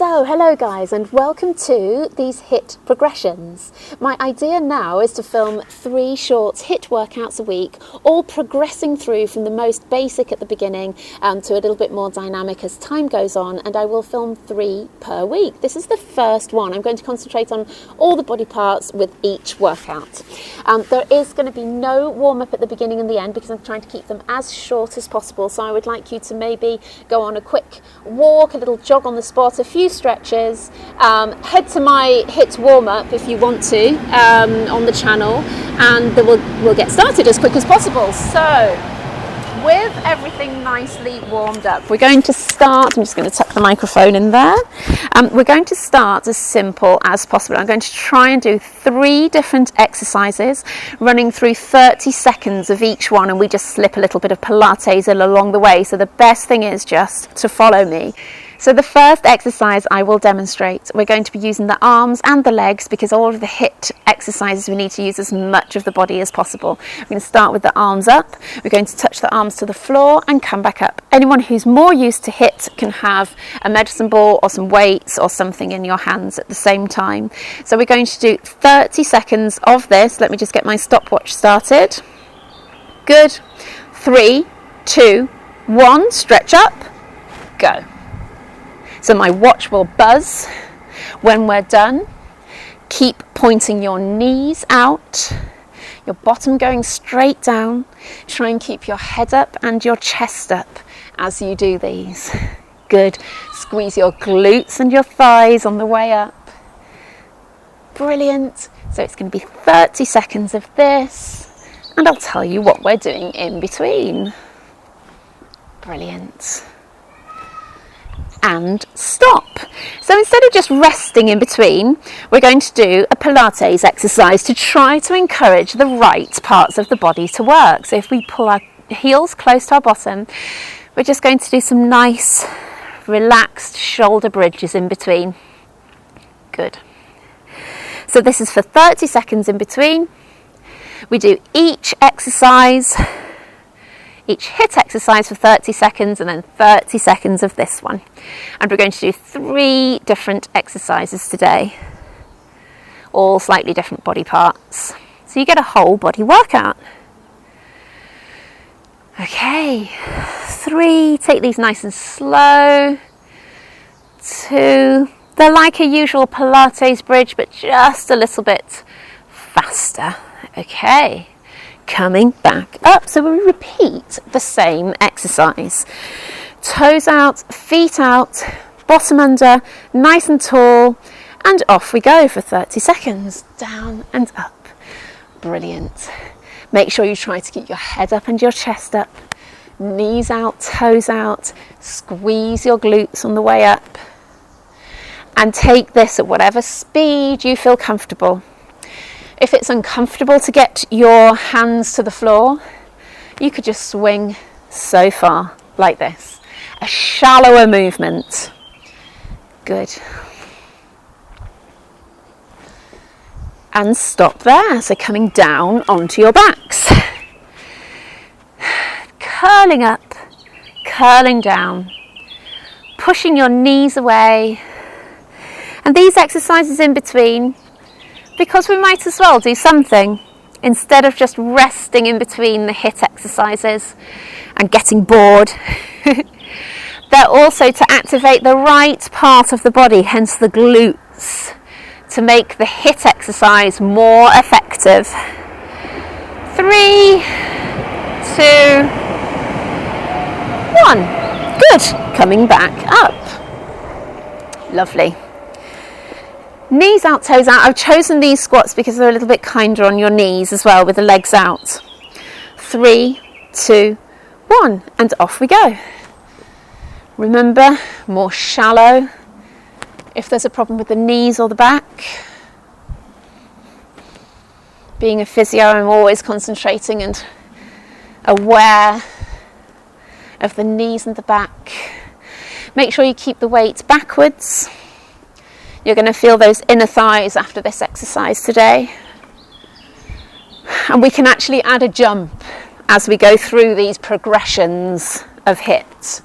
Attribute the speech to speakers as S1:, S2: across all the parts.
S1: So, hello guys, and welcome to these HiiT progressions. My idea now is to film 3 short HiiT workouts a week, all progressing through from the most basic at the beginning to a little bit more dynamic as time goes on, and I will film 3 per week. This is the first one. I'm going to concentrate on all the body parts with each workout. There is going to be no warm-up at the beginning and the end because I'm trying to keep them as short as possible, so I would like you to maybe go on a quick walk, a little jog on the spot, a few stretches, head to my HiiT warm-up if you want to on the channel, and then we'll get started as quick as possible. So with everything nicely warmed up, we're going to start, I'm just going to tuck the microphone in there, we're going to start as simple as possible. I'm going to try and do 3 different exercises running through 30 seconds of each one, and we just slip a little bit of Pilates in along the way, so the best thing is just to follow me. So the first exercise I will demonstrate, we're going to be using the arms and the legs because all of the HiiT exercises we need to use as much of the body as possible. We're going to start with the arms up, we're going to touch the arms to the floor and come back up. Anyone who's more used to HiiT can have a medicine ball or some weights or something in your hands at the same time. So we're going to do 30 seconds of this. Let me just get my stopwatch started. Good. 3, 2, 1, stretch up, go. So my watch will buzz when we're done. Keep pointing your knees out, your bottom going straight down. Try and keep your head up and your chest up as you do these. Good. Squeeze your glutes and your thighs on the way up. Brilliant. So it's going to be 30 seconds of this, and I'll tell you what we're doing in between. Brilliant. And stop. So instead of just resting in between, we're going to do a Pilates exercise to try to encourage the right parts of the body to work. So if we pull our heels close to our bottom, we're just going to do some nice relaxed shoulder bridges in between. Good. So this is for 30 seconds in between. We do each HiiT exercise for 30 seconds and then 30 seconds of this one. And we're going to do 3 different exercises today, all slightly different body parts. So you get a whole body workout. Okay, 3, take these nice and slow. 2, they're like a usual Pilates bridge, but just a little bit faster. Okay. Coming back up, so we repeat the same exercise. Toes out, feet out, bottom under, nice and tall, and off we go for 30 seconds, down and up. Brilliant. Make sure you try to keep your head up and your chest up, knees out, toes out, squeeze your glutes on the way up, and take this at whatever speed you feel comfortable. If it's uncomfortable to get your hands to the floor, you could just swing so far like this. A shallower movement. Good. And stop there. So coming down onto your backs. Curling up, curling down, pushing your knees away. And these exercises in between, because we might as well do something instead of just resting in between the HiiT exercises and getting bored. They're also to activate the right part of the body, hence the glutes, to make the HiiT exercise more effective. 3, 2, 1. Good. Coming back up. Lovely. Knees out, toes out. I've chosen these squats because they're a little bit kinder on your knees as well, with the legs out. 3, 2, 1, and off we go. Remember, more shallow if there's a problem with the knees or the back. Being a physio, I'm always concentrating and aware of the knees and the back. Make sure you keep the weight backwards. You're going to feel those inner thighs after this exercise today. And we can actually add a jump as we go through these progressions of HiiT.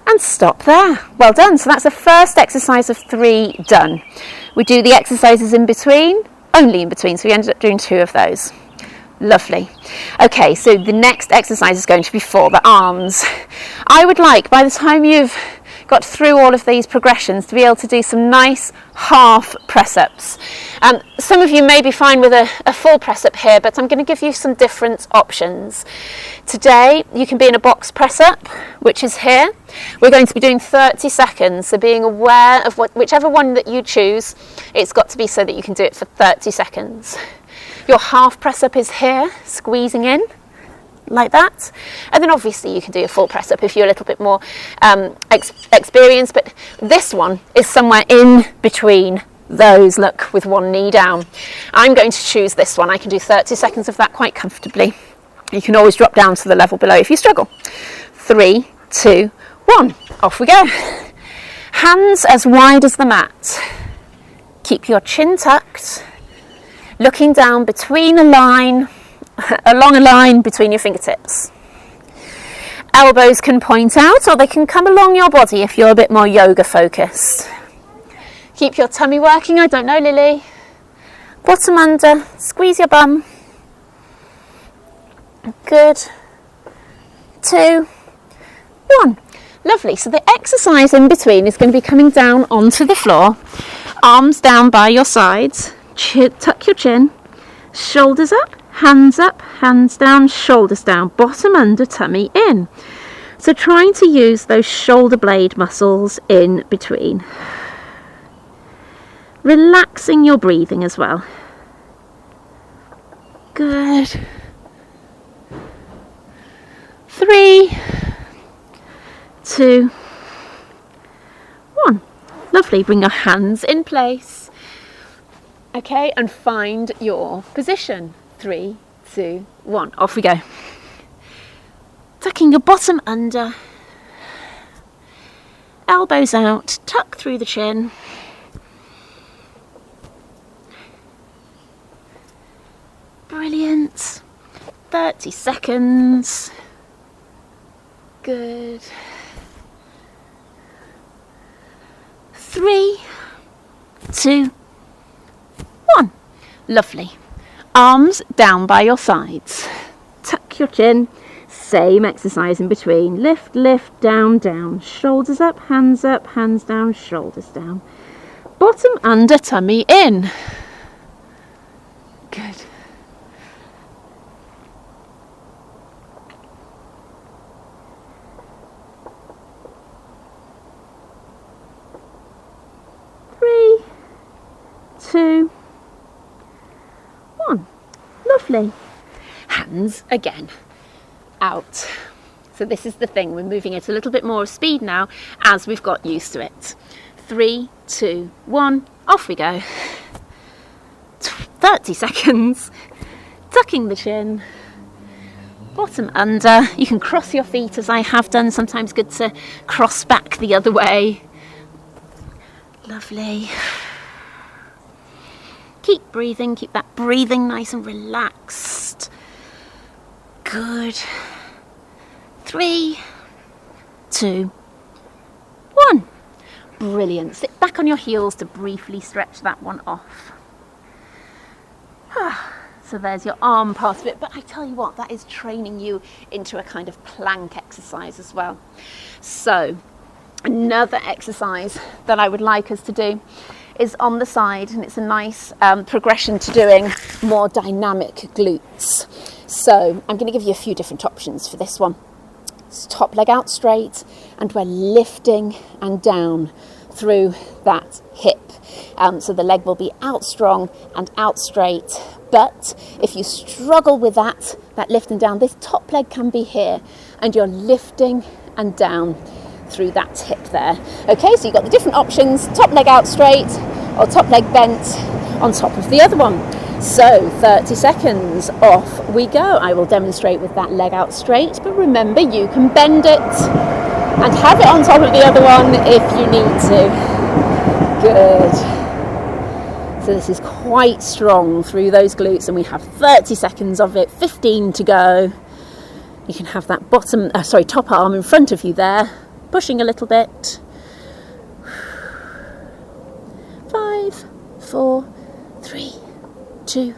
S1: and stop there. Well done. So that's the first exercise of 3 done. We do the exercises in between, only in between, so we ended up doing 2 of those. Lovely. Okay, so the next exercise is going to be for the arms. I would like, by the time you've got through all of these progressions, to be able to do some nice half press-ups. Some of you may be fine with a full press-up here, but I'm going to give you some different options. Today you can be in a box press-up, which is here. We're going to be doing 30 seconds, so being aware of whichever one that you choose, it's got to be so that you can do it for 30 seconds. Your half press-up is here, squeezing in, like that, and then obviously you can do a full press up if you're a little bit more experienced, but this one is somewhere in between those, look, with one knee down. I'm going to choose this one. I can do 30 seconds of that quite comfortably. You can always drop down to the level below if you struggle. 3, 2, 1, off we go. Hands as wide as the mat. Keep your chin tucked, looking down between along a line between your fingertips. Elbows can point out, or they can come along your body if you're a bit more yoga focused. Keep your tummy working. I don't know, Lily. Bottom under, squeeze your bum. Good. 2, 1. Lovely. So the exercise in between is going to be coming down onto the floor, arms down by your sides, tuck your chin, shoulders up, hands down, shoulders down, bottom under, tummy in. So trying to use those shoulder blade muscles in between. Relaxing your breathing as well. Good. 3, 2, 1. Lovely. Bring your hands in place. Okay, and find your position. 3, 2, 1. Off we go. Tucking your bottom under. Elbows out. Tuck through the chin. Brilliant. 30 seconds. Good. 3, 2, 1. Lovely. Arms down by your sides. Tuck your chin. Same exercise in between. Lift, lift, down, down. Shoulders up, hands down, shoulders down. Bottom under, tummy in. Good. Three, 2, 1. Lovely. Hands again out. So this is the thing, we're moving at a little bit more speed now as we've got used to it. 3, 2, 1, off we go. 30 seconds. Tucking the chin. Bottom under. You can cross your feet as I have done. Sometimes good to cross back the other way. Lovely. Keep breathing. Keep that breathing nice and relaxed. Good. 3, 2, 1. Brilliant. Sit back on your heels to briefly stretch that one off. So there's your arm part of it, but I tell you what, that is training you into a kind of plank exercise as well. So another exercise that I would like us to do is on the side, and it's a nice progression to doing more dynamic glutes. So I'm going to give you a few different options for this one. It's top leg out straight, and we're lifting and down through that hip. So the leg will be out strong and out straight. But if you struggle with that lift and down, this top leg can be here, and you're lifting and down through that hip there. Okay, so you've got the different options, top leg out straight or top leg bent on top of the other one. So 30 seconds, off we go. I will demonstrate with that leg out straight, but remember you can bend it and have it on top of the other one if you need to. Good. So this is quite strong through those glutes, and we have 30 seconds of it, 15 to go. You can have that top arm in front of you there, pushing a little bit. 5, 4, 3, 2,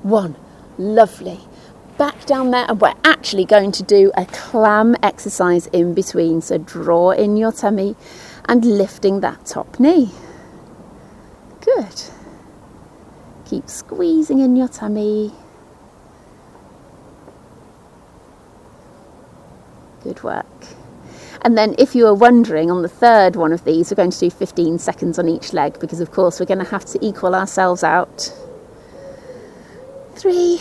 S1: 1. Lovely. Back down there, and we're actually going to do a clam exercise in between. So draw in your tummy and lifting that top knee. Good. Keep squeezing in your tummy. Good work. And then if you are wondering, on the third one of these, we're going to do 15 seconds on each leg, because of course we're going to have to equal ourselves out. 3,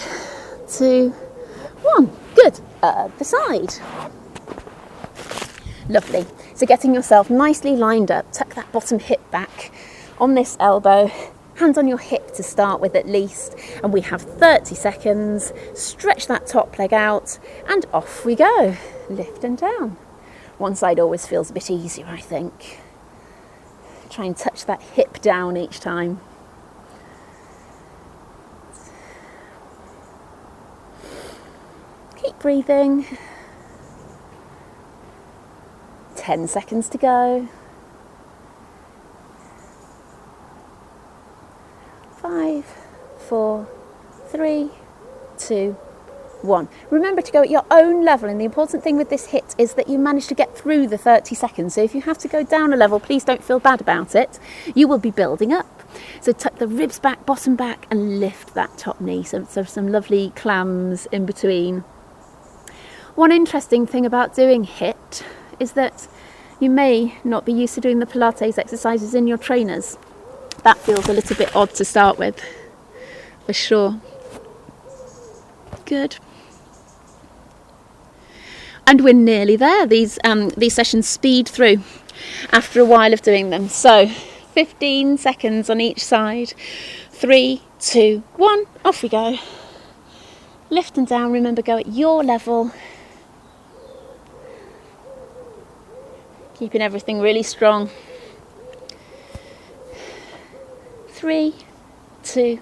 S1: 2, 1. Good. The side. Lovely. So getting yourself nicely lined up, tuck that bottom hip back on this elbow, hands on your hip to start with at least, and we have 30 seconds. Stretch that top leg out and off we go. Lift and down. One side always feels a bit easier, I think. Try and touch that hip down each time. Keep breathing. 10 seconds to go. 5, 4, 3, 2, 1. Remember to go at your own level, and the important thing with this HiiT is that you manage to get through the 30 seconds. So if you have to go down a level, please don't feel bad about it. You will be building up. So tuck the ribs back, bottom back, and lift that top knee. So some lovely clams in between. One interesting thing about doing HiiT is that you may not be used to doing the Pilates exercises in your trainers. That feels a little bit odd to start with, for sure. Good. And we're nearly there. These sessions speed through after a while of doing them. So 15 seconds on each side. 3, 2, 1. Off we go. Lift and down. Remember, go at your level. Keeping everything really strong. 3, 2,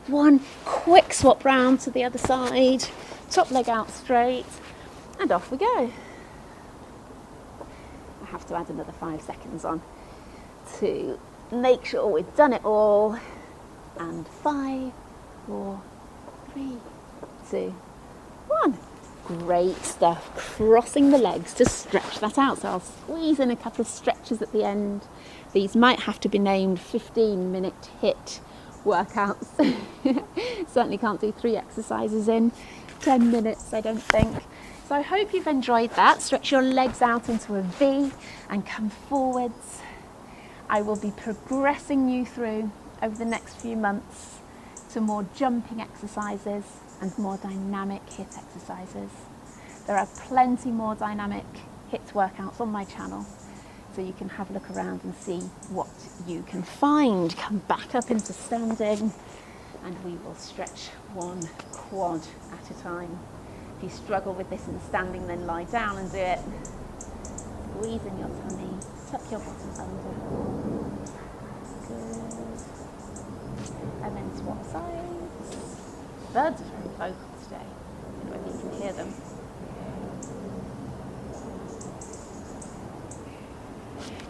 S1: 1. Quick swap round to the other side. Top leg out straight. And off we go. I have to add another 5 seconds on to make sure we've done it all. And 5, 4, 3, 2, 1. Great stuff. Crossing the legs to stretch that out. So I'll squeeze in a couple of stretches at the end. These might have to be named 15-minute HiiT workouts. Certainly can't do 3 exercises in 10 minutes, I don't think. So I hope you've enjoyed that. Stretch your legs out into a V and come forwards. I will be progressing you through over the next few months to more jumping exercises and more dynamic HiiT exercises. There are plenty more dynamic HiiT workouts on my channel, so you can have a look around and see what you can find. Come back up into standing and we will stretch one quad at a time. If you struggle with this in standing, then lie down and do it. Squeeze in your tummy, tuck your bottoms under. Good. And then swap sides. Birds are very vocal today. I don't know if you can hear them.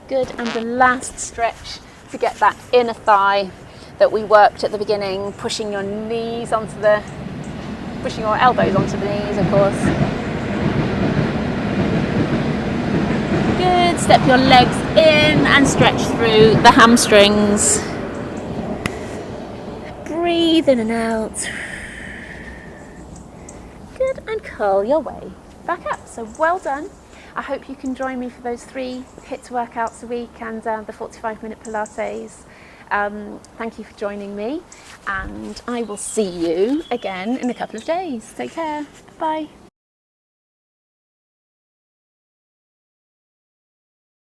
S1: Good, and the last stretch to get that inner thigh that we worked at the beginning, pushing your knees onto the, pushing your elbows onto the knees, of course. Good, step your legs in and stretch through the hamstrings. Breathe in and out. Good, and curl your way back up. So well done. I hope you can join me for those 3 HiiT workouts a week and the 45-minute Pilates. Thank you for joining me, and I will see you again in a couple of days. Take care. Bye.